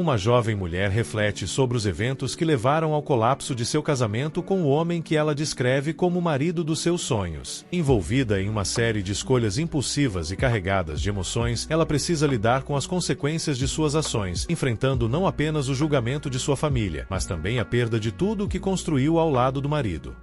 Uma jovem mulher reflete sobre os eventos que levaram ao colapso de seu casamento com o homem que ela descreve como o marido dos seus sonhos. Envolvida em uma série de escolhas impulsivas e carregadas de emoções, ela precisa lidar com as consequências de suas ações, enfrentando não apenas o julgamento de sua família, mas também a perda de tudo o que construiu ao lado do marido.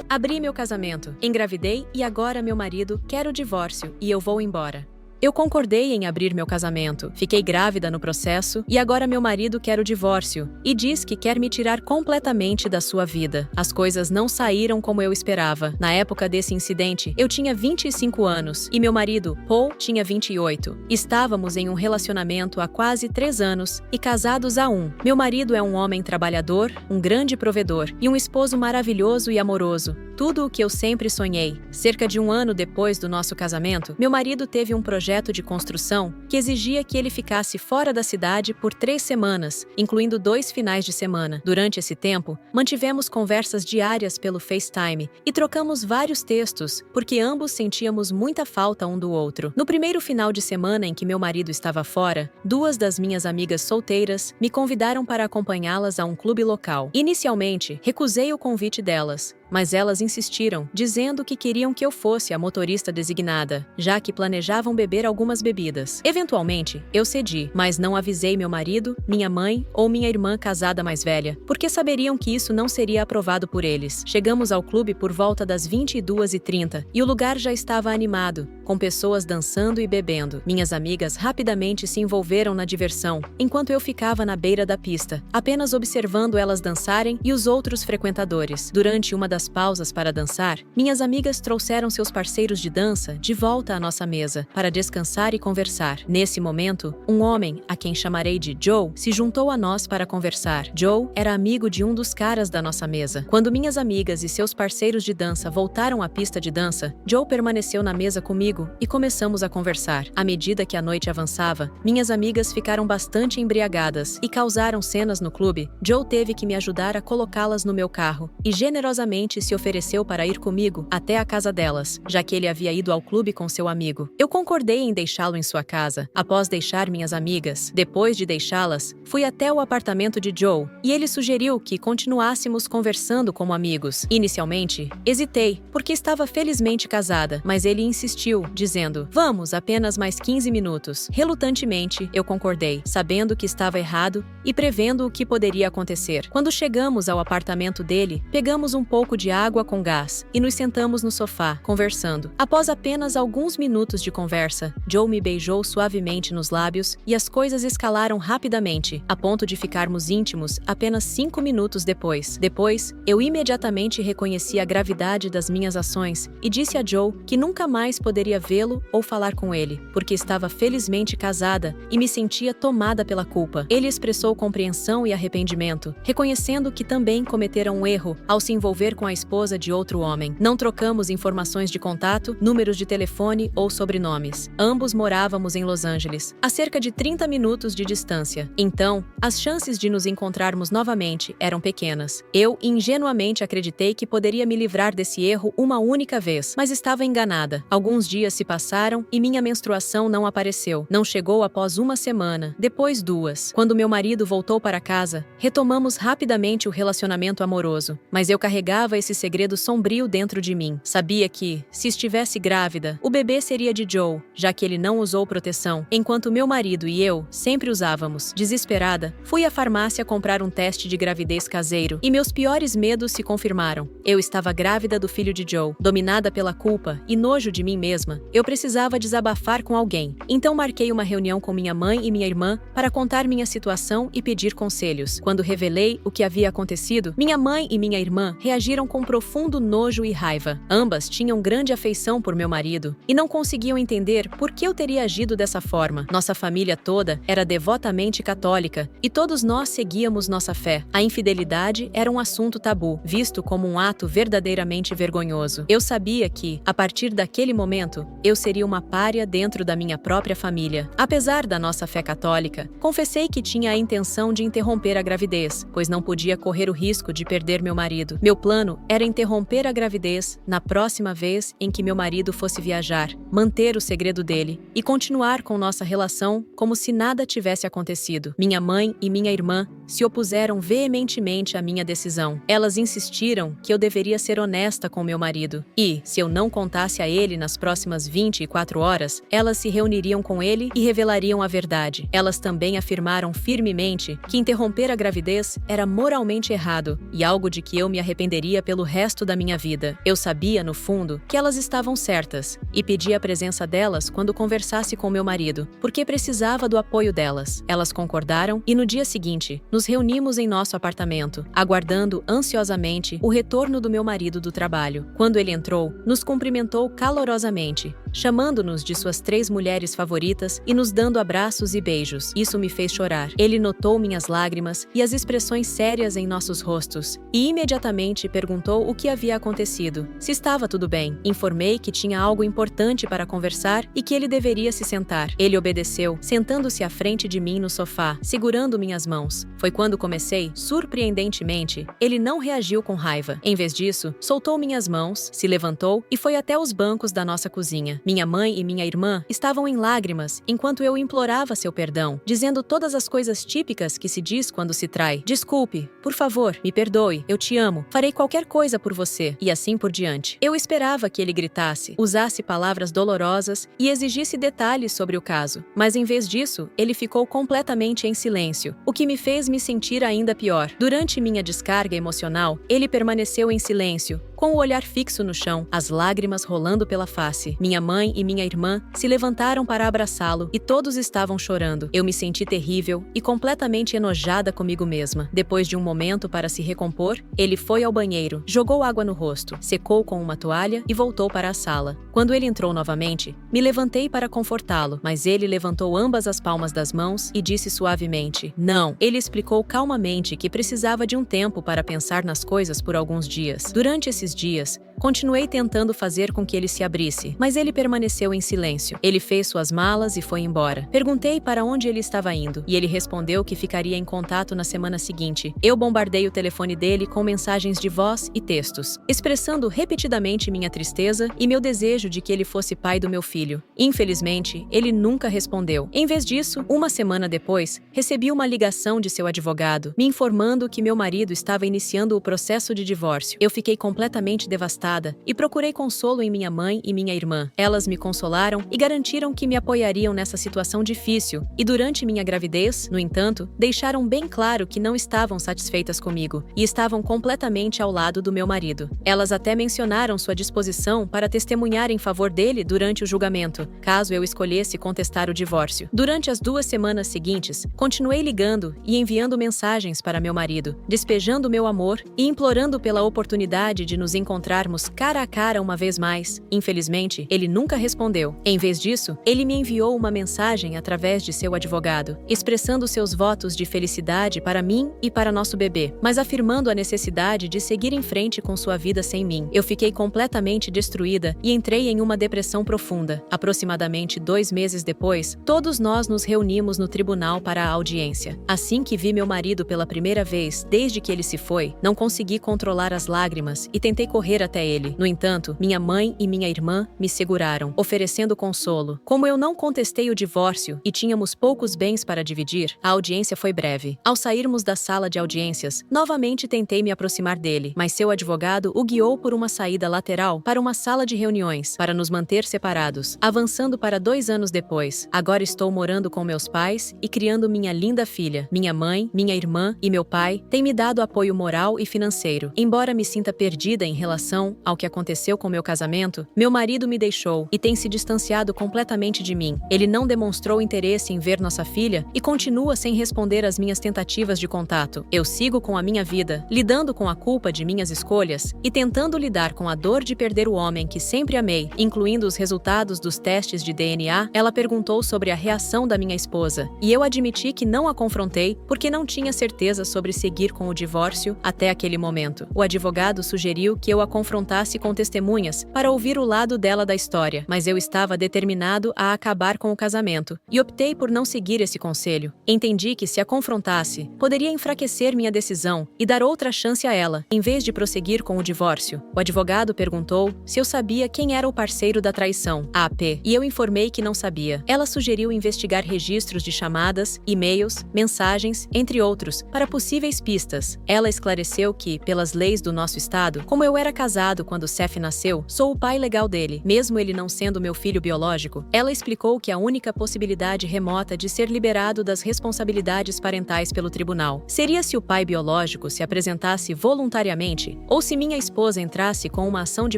Abri meu casamento, engravidei e agora meu marido quer o divórcio e eu vou embora. Eu concordei em abrir meu casamento, fiquei grávida no processo e agora meu marido quer o divórcio e diz que quer me tirar completamente da sua vida. As coisas não saíram como eu esperava. Na época desse incidente, eu tinha 25 anos e meu marido, Paul, tinha 28. Estávamos em um relacionamento há quase 3 anos e casados há 1. Meu marido é um homem trabalhador, um grande provedor e um esposo maravilhoso e amoroso. Tudo o que eu sempre sonhei. Cerca de 1 ano depois do nosso casamento, meu marido teve um projeto de construção que exigia que ele ficasse fora da cidade por 3 semanas, incluindo 2 finais de semana. Durante esse tempo, mantivemos conversas diárias pelo FaceTime e trocamos vários textos, porque ambos sentíamos muita falta um do outro. No primeiro final de semana em que meu marido estava fora, 2 das minhas amigas solteiras me convidaram para acompanhá-las a um clube local. Inicialmente, recusei o convite delas, mas elas insistiram, dizendo que queriam que eu fosse a motorista designada, já que planejavam beber algumas bebidas. Eventualmente, eu cedi, mas não avisei meu marido, minha mãe ou minha irmã casada mais velha, porque saberiam que isso não seria aprovado por eles. Chegamos ao clube por volta das 22h30 e o lugar já estava animado, com pessoas dançando e bebendo. Minhas amigas rapidamente se envolveram na diversão, enquanto eu ficava na beira da pista, apenas observando elas dançarem e os outros frequentadores. Durante uma das pausas para dançar, minhas amigas trouxeram seus parceiros de dança de volta à nossa mesa para descansar e conversar. Nesse momento, um homem, a quem chamarei de Joe, se juntou a nós para conversar. Joe era amigo de um dos caras da nossa mesa. Quando minhas amigas e seus parceiros de dança voltaram à pista de dança, Joe permaneceu na mesa comigo e começamos a conversar. À medida que a noite avançava, minhas amigas ficaram bastante embriagadas e causaram cenas no clube. Joe teve que me ajudar a colocá-las no meu carro e generosamente se ofereceu para ir comigo até a casa delas, já que ele havia ido ao clube com seu amigo. Eu concordei em deixá-lo em sua casa, após deixar minhas amigas. Depois de deixá-las, fui até o apartamento de Joe, e ele sugeriu que continuássemos conversando como amigos. Inicialmente, hesitei, porque estava felizmente casada, mas ele insistiu, dizendo, vamos, apenas mais 15 minutos. Relutantemente, eu concordei, sabendo que estava errado e prevendo o que poderia acontecer. Quando chegamos ao apartamento dele, pegamos um pouco de água com gás e nos sentamos no sofá, conversando. Após apenas alguns minutos de conversa, Joe me beijou suavemente nos lábios e as coisas escalaram rapidamente, a ponto de ficarmos íntimos apenas 5 minutos depois. Depois, eu imediatamente reconheci a gravidade das minhas ações e disse a Joe que nunca mais poderia vê-lo ou falar com ele, porque estava felizmente casada e me sentia tomada pela culpa. Ele expressou compreensão e arrependimento, reconhecendo que também cometera um erro ao se envolver com a esposa de outro homem. Não trocamos informações de contato, números de telefone ou sobrenomes. Ambos morávamos em Los Angeles, a cerca de 30 minutos de distância. Então, as chances de nos encontrarmos novamente eram pequenas. Eu ingenuamente acreditei que poderia me livrar desse erro uma única vez, mas estava enganada. Alguns dias se passaram e minha menstruação não apareceu. Não chegou após 1 semana, depois 2. Quando meu marido voltou para casa, retomamos rapidamente o relacionamento amoroso, mas eu carregava esse segredo sombrio dentro de mim. Sabia que, se estivesse grávida, o bebê seria de Joe, já que ele não usou proteção, enquanto meu marido e eu sempre usávamos. Desesperada, fui à farmácia comprar um teste de gravidez caseiro e meus piores medos se confirmaram. Eu estava grávida do filho de Joe. Dominada pela culpa e nojo de mim mesma, eu precisava desabafar com alguém. Então marquei uma reunião com minha mãe e minha irmã para contar minha situação e pedir conselhos. Quando revelei o que havia acontecido, minha mãe e minha irmã reagiram com profundo nojo e raiva. Ambas tinham grande afeição por meu marido e não conseguiam entender por que eu teria agido dessa forma. Nossa família toda era devotamente católica e todos nós seguíamos nossa fé. A infidelidade era um assunto tabu, visto como um ato verdadeiramente vergonhoso. Eu sabia que, a partir daquele momento, casamento, eu seria uma pária dentro da minha própria família. Apesar da nossa fé católica, confessei que tinha a intenção de interromper a gravidez, pois não podia correr o risco de perder meu marido. Meu plano era interromper a gravidez na próxima vez em que meu marido fosse viajar, manter o segredo dele e continuar com nossa relação como se nada tivesse acontecido. Minha mãe e minha irmã se opuseram veementemente à minha decisão. Elas insistiram que eu deveria ser honesta com meu marido e, se eu não contasse a ele nas próximas 24 horas, elas se reuniriam com ele e revelariam a verdade. Elas também afirmaram firmemente que interromper a gravidez era moralmente errado e algo de que eu me arrependeria pelo resto da minha vida. Eu sabia, no fundo, que elas estavam certas e pedi a presença delas quando conversasse com meu marido, porque precisava do apoio delas. Elas concordaram e no dia seguinte, nos reunimos em nosso apartamento, aguardando ansiosamente o retorno do meu marido do trabalho. Quando ele entrou, nos cumprimentou calorosamente, chamando-nos de suas 3 mulheres favoritas e nos dando abraços e beijos. Isso me fez chorar. Ele notou minhas lágrimas e as expressões sérias em nossos rostos e imediatamente perguntou o que havia acontecido, se estava tudo bem. Informei que tinha algo importante para conversar e que ele deveria se sentar. Ele obedeceu, sentando-se à frente de mim no sofá, segurando minhas mãos. Foi quando comecei, surpreendentemente, ele não reagiu com raiva. Em vez disso, soltou minhas mãos, se levantou e foi até os bancos da nossa cozinha. Minha mãe e minha irmã estavam em lágrimas enquanto eu implorava seu perdão, dizendo todas as coisas típicas que se diz quando se trai. Desculpe, por favor, me perdoe, eu te amo, farei qualquer coisa por você, e assim por diante. Eu esperava que ele gritasse, usasse palavras dolorosas e exigisse detalhes sobre o caso, mas em vez disso, ele ficou completamente em silêncio, o que me fez me sentir ainda pior. Durante minha descarga emocional, ele permaneceu em silêncio, com o olhar fixo no chão, as lágrimas rolando pela face. Minha mãe e minha irmã se levantaram para abraçá-lo e todos estavam chorando. Eu me senti terrível e completamente enojada comigo mesma. Depois de um momento para se recompor, ele foi ao banheiro, jogou água no rosto, secou com uma toalha e voltou para a sala. Quando ele entrou novamente, me levantei para confortá-lo, mas ele levantou ambas as palmas das mãos e disse suavemente: "Não." Ele explicou calmamente que precisava de um tempo para pensar nas coisas por alguns dias. Durante esses dias, continuei tentando fazer com que ele se abrisse, mas ele permaneceu em silêncio. Ele fez suas malas e foi embora. Perguntei para onde ele estava indo, e ele respondeu que ficaria em contato na semana seguinte. Eu bombardei o telefone dele com mensagens de voz e textos, expressando repetidamente minha tristeza e meu desejo de que ele fosse pai do meu filho. Infelizmente, ele nunca respondeu. Em vez disso, uma semana depois, recebi uma ligação de seu advogado, me informando que meu marido estava iniciando o processo de divórcio. Eu fiquei completamente devastada e procurei consolo em minha mãe e minha irmã. Elas me consolaram e garantiram que me apoiariam nessa situação difícil e durante minha gravidez, no entanto, deixaram bem claro que não estavam satisfeitas comigo e estavam completamente ao lado do meu marido. Elas até mencionaram sua disposição para testemunhar em favor dele durante o julgamento, caso eu escolhesse contestar o divórcio. Durante as 2 semanas seguintes, continuei ligando e enviando mensagens para meu marido, despejando meu amor e implorando pela oportunidade de nos encontrarmos cara a cara uma vez mais. Infelizmente, ele nunca respondeu. Em vez disso, ele me enviou uma mensagem através de seu advogado, expressando seus votos de felicidade para mim e para nosso bebê, mas afirmando a necessidade de seguir em frente com sua vida sem mim. Eu fiquei completamente destruída e entrei em uma depressão profunda. Aproximadamente 2 meses depois, todos nós nos reunimos no tribunal para a audiência. Assim que vi meu marido pela primeira vez desde que ele se foi, não consegui controlar as lágrimas e tentei correr até ele. No entanto, minha mãe e minha irmã me seguraram, oferecendo consolo. Como eu não contestei o divórcio e tínhamos poucos bens para dividir, a audiência foi breve. Ao sairmos da sala de audiências, novamente tentei me aproximar dele, mas seu advogado o guiou por uma saída lateral para uma sala de reuniões, para nos manter separados. Avançando para 2 anos depois, agora estou morando com meus pais e criando minha linda filha. Minha mãe, minha irmã e meu pai têm me dado apoio moral e financeiro. Embora me sinta perdida em relação ao que aconteceu com meu casamento, meu marido me deixou e tem se distanciado completamente de mim. Ele não demonstrou interesse em ver nossa filha e continua sem responder às minhas tentativas de contato. Eu sigo com a minha vida, lidando com a culpa de minhas escolhas e tentando lidar com a dor de perder o homem que sempre amei, incluindo os resultados dos testes de DNA. Ela perguntou sobre a reação da minha esposa e eu admiti que não a confrontei porque não tinha certeza sobre seguir com o divórcio até aquele momento. O advogado sugeriu que eu a confrontasse confrontasse com testemunhas para ouvir o lado dela da história, mas eu estava determinado a acabar com o casamento e optei por não seguir esse conselho. Entendi que se a confrontasse, poderia enfraquecer minha decisão e dar outra chance a ela, em vez de prosseguir com o divórcio. O advogado perguntou se eu sabia quem era o parceiro da traição, AP, e eu informei que não sabia. Ela sugeriu investigar registros de chamadas, e-mails, mensagens, entre outros, para possíveis pistas. Ela esclareceu que, pelas leis do nosso estado, como eu era casado quando Seth nasceu, sou o pai legal dele, mesmo ele não sendo meu filho biológico. Ela explicou que a única possibilidade remota de ser liberado das responsabilidades parentais pelo tribunal seria se o pai biológico se apresentasse voluntariamente ou se minha esposa entrasse com uma ação de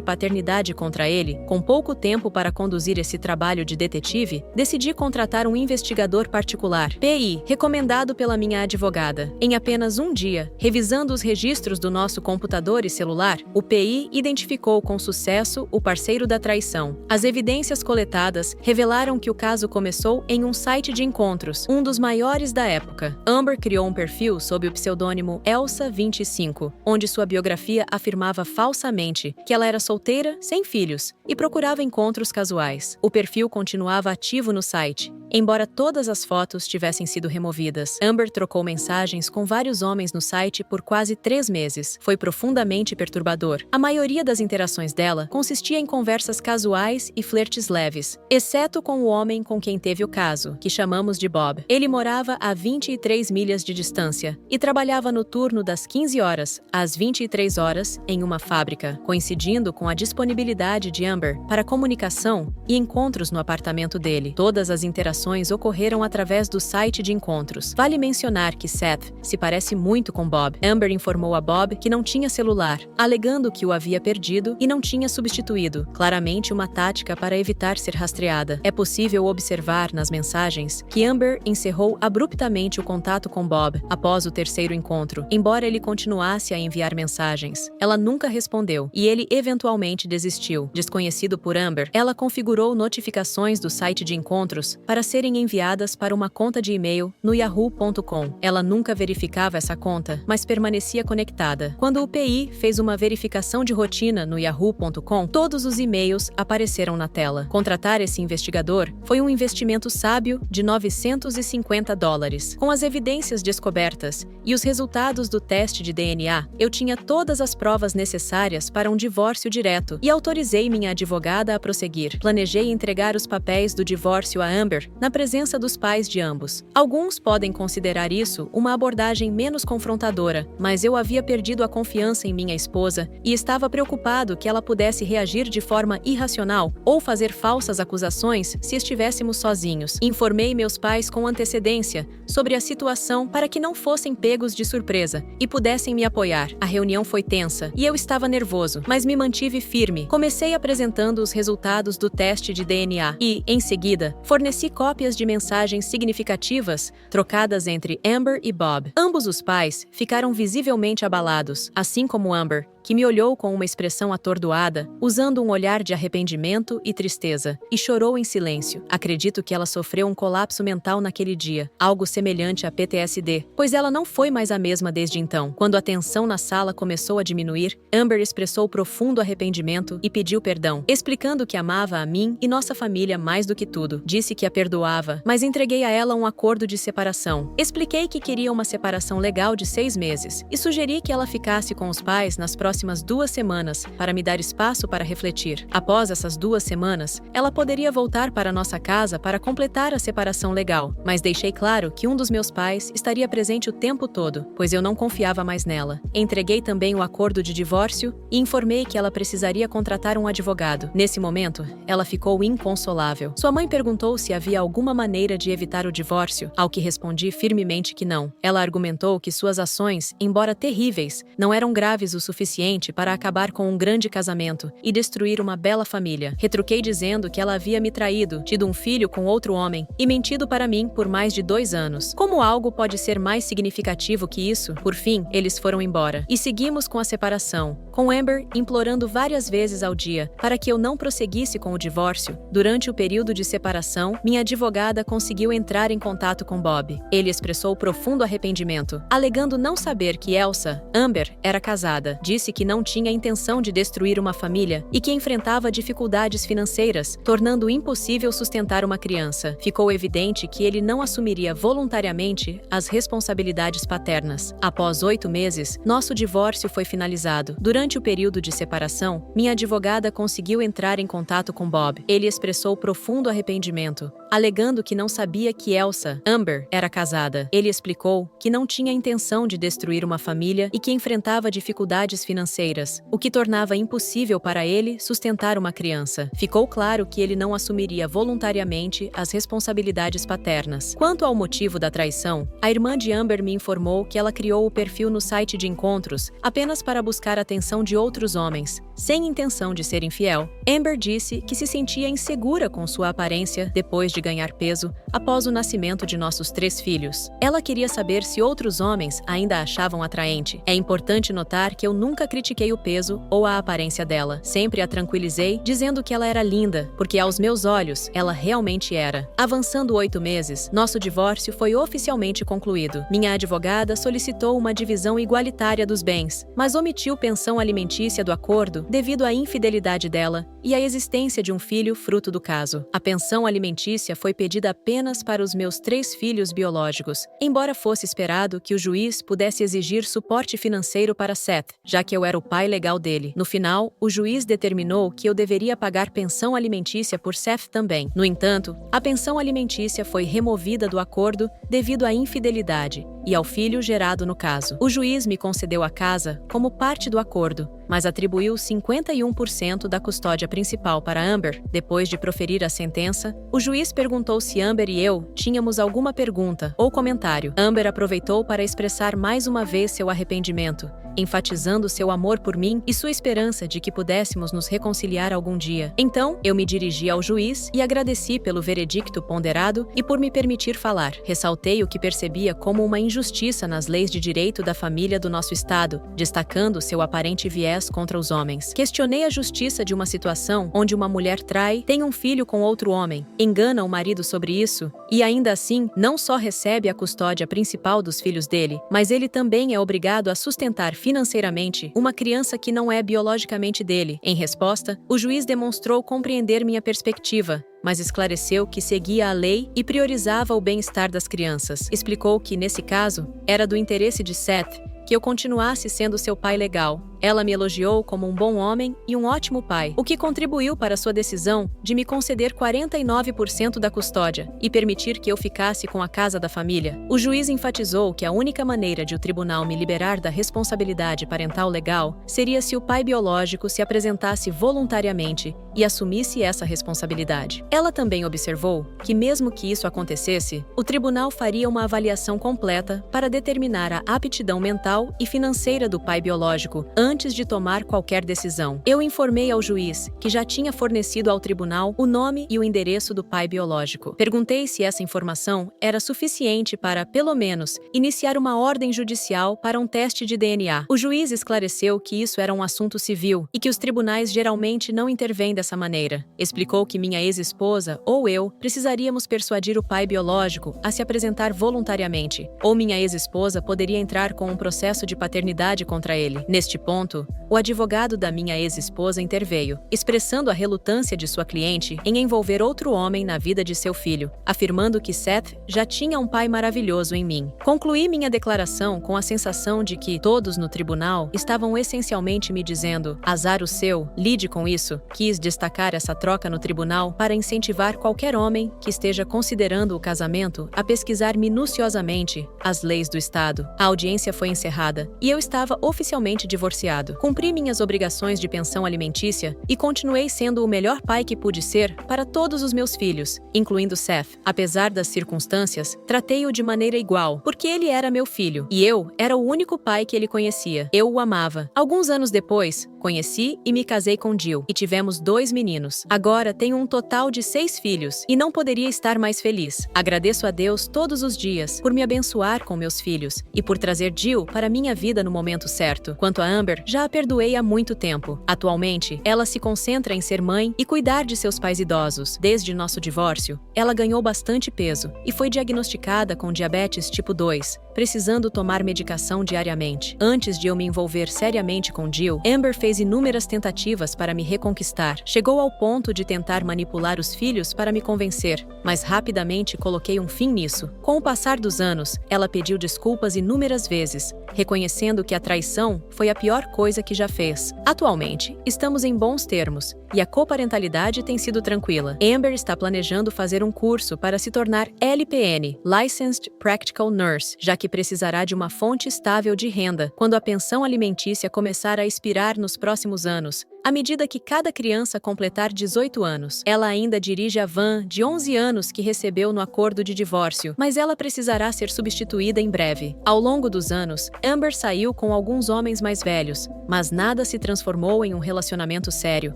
paternidade contra ele. Com pouco tempo para conduzir esse trabalho de detetive, decidi contratar um investigador particular, PI, recomendado pela minha advogada. Em apenas um dia, revisando os registros do nosso computador e celular, o PI identificou com sucesso o parceiro da traição. As evidências coletadas revelaram que o caso começou em um site de encontros, um dos maiores da época. Amber criou um perfil sob o pseudônimo Elsa25, onde sua biografia afirmava falsamente que ela era solteira, sem filhos, e procurava encontros casuais. O perfil continuava ativo no site, embora todas as fotos tivessem sido removidas. Amber trocou mensagens com vários homens no site por quase 3 meses. Foi profundamente perturbador. A maioria das interações dela consistia em conversas casuais e flertes leves, exceto com o homem com quem teve o caso, que chamamos de Bob. Ele morava a 23 milhas de distância e trabalhava no turno das 15 horas às 23 horas em uma fábrica, coincidindo com a disponibilidade de Amber para comunicação e encontros no apartamento dele. Todas as interações ocorreram através do site de encontros. Vale mencionar que Seth se parece muito com Bob. Amber informou a Bob que não tinha celular, alegando que o havia perdido e não tinha substituído, claramente uma tática para evitar ser rastreada. É possível observar nas mensagens que Amber encerrou abruptamente o contato com Bob após o terceiro encontro, embora ele continuasse a enviar mensagens. Ela nunca respondeu e ele eventualmente desistiu. Desconhecido por Amber, ela configurou notificações do site de encontros para serem enviadas para uma conta de e-mail no yahoo.com. Ela nunca verificava essa conta, mas permanecia conectada. Quando o PI fez uma verificação de rotina no yahoo.com, todos os e-mails apareceram na tela. Contratar esse investigador foi um investimento sábio de $950. Com as evidências descobertas e os resultados do teste de DNA, eu tinha todas as provas necessárias para um divórcio direto e autorizei minha advogada a prosseguir. Planejei entregar os papéis do divórcio a Amber na presença dos pais de ambos. Alguns podem considerar isso uma abordagem menos confrontadora, mas eu havia perdido a confiança em minha esposa e estava preocupado que ela pudesse reagir de forma irracional ou fazer falsas acusações se estivéssemos sozinhos. Informei meus pais com antecedência sobre a situação para que não fossem pegos de surpresa e pudessem me apoiar. A reunião foi tensa e eu estava nervoso, mas me mantive firme. Comecei apresentando os resultados do teste de DNA e, em seguida, forneci cópias de mensagens significativas trocadas entre Amber e Bob. Ambos os pais ficaram visivelmente abalados, assim como Amber, que me olhou com uma expressão atordoada, usando um olhar de arrependimento e tristeza, e chorou em silêncio. Acredito que ela sofreu um colapso mental naquele dia, algo semelhante a PTSD, pois ela não foi mais a mesma desde então. Quando a tensão na sala começou a diminuir, Amber expressou profundo arrependimento e pediu perdão, explicando que amava a mim e nossa família mais do que tudo. Disse que a perdoava, mas entreguei a ela um acordo de separação. Expliquei que queria uma separação legal de 6 meses e sugeri que ela ficasse com os pais nas próximas 2 semanas para me dar espaço para refletir. Após essas 2 semanas, ela poderia voltar para nossa casa para completar a separação legal, mas deixei claro que um dos meus pais estaria presente o tempo todo, pois eu não confiava mais nela. Entreguei também o acordo de divórcio e informei que ela precisaria contratar um advogado. Nesse momento, ela ficou inconsolável. Sua mãe perguntou se havia alguma maneira de evitar o divórcio, ao que respondi firmemente que não. Ela argumentou que suas ações, embora terríveis, não eram graves o suficiente para acabar com um grande casamento e destruir uma bela família. Retruquei dizendo que ela havia me traído, tido um filho com outro homem e mentido para mim por mais de 2 anos. Como algo pode ser mais significativo que isso? Por fim, eles foram embora e seguimos com a separação, com Amber implorando várias vezes ao dia para que eu não prosseguisse com o divórcio. Durante o período de separação, minha advogada conseguiu entrar em contato com Bob. Ele expressou profundo arrependimento, alegando não saber que Elsa, Amber, era casada. Disse disse que não tinha intenção de destruir uma família e que enfrentava dificuldades financeiras, tornando impossível sustentar uma criança. Ficou evidente que ele não assumiria voluntariamente as responsabilidades paternas. Após 8 meses, nosso divórcio foi finalizado. Durante o período de separação, minha advogada conseguiu entrar em contato com Bob. Ele expressou profundo arrependimento, alegando que não sabia que Elsa, Amber, era casada. Ele explicou que não tinha intenção de destruir uma família e que enfrentava dificuldades financeiras, o que tornava impossível para ele sustentar uma criança. Ficou claro que ele não assumiria voluntariamente as responsabilidades paternas. Quanto ao motivo da traição, a irmã de Amber me informou que ela criou o perfil no site de encontros apenas para buscar a atenção de outros homens, sem intenção de ser infiel. Amber disse que se sentia insegura com sua aparência depois de ganhar peso após o nascimento de nossos 3 filhos. Ela queria saber se outros homens ainda a achavam atraente. É importante notar que eu nunca critiquei o peso ou a aparência dela. Sempre a tranquilizei, dizendo que ela era linda, porque aos meus olhos, ela realmente era. Avançando 8 meses, nosso divórcio foi oficialmente concluído. Minha advogada solicitou uma divisão igualitária dos bens, mas omitiu pensão alimentícia do acordo devido à infidelidade dela e à existência de um filho fruto do caso. A pensão alimentícia foi pedida apenas para os meus 3 filhos biológicos, embora fosse esperado que o juiz pudesse exigir suporte financeiro para Seth, já que eu era o pai legal dele. No final, o juiz determinou que eu deveria pagar pensão alimentícia por Seth também. No entanto, a pensão alimentícia foi removida do acordo devido à infidelidade e ao filho gerado no caso. O juiz me concedeu a casa como parte do acordo, mas atribuiu 51% da custódia principal para Amber. Depois de proferir a sentença, o juiz perguntou se Amber e eu tínhamos alguma pergunta ou comentário. Amber aproveitou para expressar mais uma vez seu arrependimento, enfatizando seu amor por mim e sua esperança de que pudéssemos nos reconciliar algum dia. Então, eu me dirigi ao juiz e agradeci pelo veredicto ponderado e por me permitir falar. Ressaltei o que percebia como uma injustiça nas leis de direito da família do nosso estado, destacando seu aparente viés contra os homens. Questionei a justiça de uma situação onde uma mulher trai, tem um filho com outro homem, engana o marido sobre isso e ainda assim não só recebe a custódia principal dos filhos dele, mas ele também é obrigado a sustentar financeiramente uma criança que não é biologicamente dele. Em resposta, o juiz demonstrou compreender minha perspectiva, mas esclareceu que seguia a lei e priorizava o bem-estar das crianças. Explicou que, nesse caso, era do interesse de Seth que eu continuasse sendo seu pai legal. Ela me elogiou como um bom homem e um ótimo pai, o que contribuiu para sua decisão de me conceder 49% da custódia e permitir que eu ficasse com a casa da família. O juiz enfatizou que a única maneira de o tribunal me liberar da responsabilidade parental legal seria se o pai biológico se apresentasse voluntariamente e assumisse essa responsabilidade. Ela também observou que, mesmo que isso acontecesse, o tribunal faria uma avaliação completa para determinar a aptidão mental e financeira do pai biológico antes de tomar qualquer decisão. Eu informei ao juiz que já tinha fornecido ao tribunal o nome e o endereço do pai biológico. Perguntei se essa informação era suficiente para, pelo menos, iniciar uma ordem judicial para um teste de DNA. O juiz esclareceu que isso era um assunto civil e que os tribunais geralmente não intervêm dessa maneira. Explicou que minha ex-esposa ou eu precisaríamos persuadir o pai biológico a se apresentar voluntariamente, ou minha ex-esposa poderia entrar com um processo de paternidade contra ele. Neste ponto, o advogado da minha ex-esposa interveio, expressando a relutância de sua cliente em envolver outro homem na vida de seu filho, afirmando que Seth já tinha um pai maravilhoso em mim. Concluí minha declaração com a sensação de que todos no tribunal estavam essencialmente me dizendo: azar o seu, lide com isso. Quis destacar essa troca no tribunal para incentivar qualquer homem que esteja considerando o casamento a pesquisar minuciosamente as leis do estado. A audiência foi encerrada e eu estava oficialmente divorciado. Cumpri minhas obrigações de pensão alimentícia e continuei sendo o melhor pai que pude ser para todos os meus filhos, incluindo Seth. Apesar das circunstâncias, tratei-o de maneira igual, porque ele era meu filho e eu era o único pai que ele conhecia. Eu o amava. Alguns anos depois, Conheci e me casei com Jill, e tivemos 2 meninos. Agora tenho um total de 6 filhos, e não poderia estar mais feliz. Agradeço a Deus todos os dias por me abençoar com meus filhos, e por trazer Jill para minha vida no momento certo. Quanto a Amber, já a perdoei há muito tempo. Atualmente, ela se concentra em ser mãe e cuidar de seus pais idosos. Desde nosso divórcio, ela ganhou bastante peso e foi diagnosticada com diabetes tipo 2, precisando tomar medicação diariamente. Antes de eu me envolver seriamente com Jill, Amber fez inúmeras tentativas para me reconquistar. Chegou ao ponto de tentar manipular os filhos para me convencer, mas rapidamente coloquei um fim nisso. Com o passar dos anos, ela pediu desculpas inúmeras vezes, reconhecendo que a traição foi a pior coisa que já fez. Atualmente, estamos em bons termos e a coparentalidade tem sido tranquila. Amber está planejando fazer um curso para se tornar LPN, Licensed Practical Nurse, já que precisará de uma fonte estável de renda quando a pensão alimentícia começar a expirar nos próximos anos. À medida que cada criança completar 18 anos, ela ainda dirige a van de 11 anos que recebeu no acordo de divórcio, mas ela precisará ser substituída em breve. Ao longo dos anos, Amber saiu com alguns homens mais velhos, mas nada se transformou em um relacionamento sério.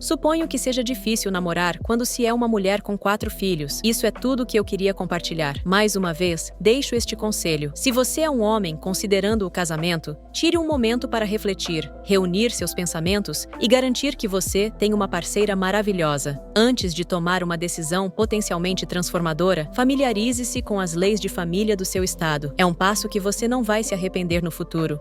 Suponho que seja difícil namorar quando se é uma mulher com 4 filhos. Isso é tudo que eu queria compartilhar. Mais uma vez, deixo este conselho. Se você é um homem considerando o casamento, tire um momento para refletir, reunir seus pensamentos e garantir que você tem uma parceira maravilhosa. Antes de tomar uma decisão potencialmente transformadora, familiarize-se com as leis de família do seu estado. É um passo que você não vai se arrepender no futuro.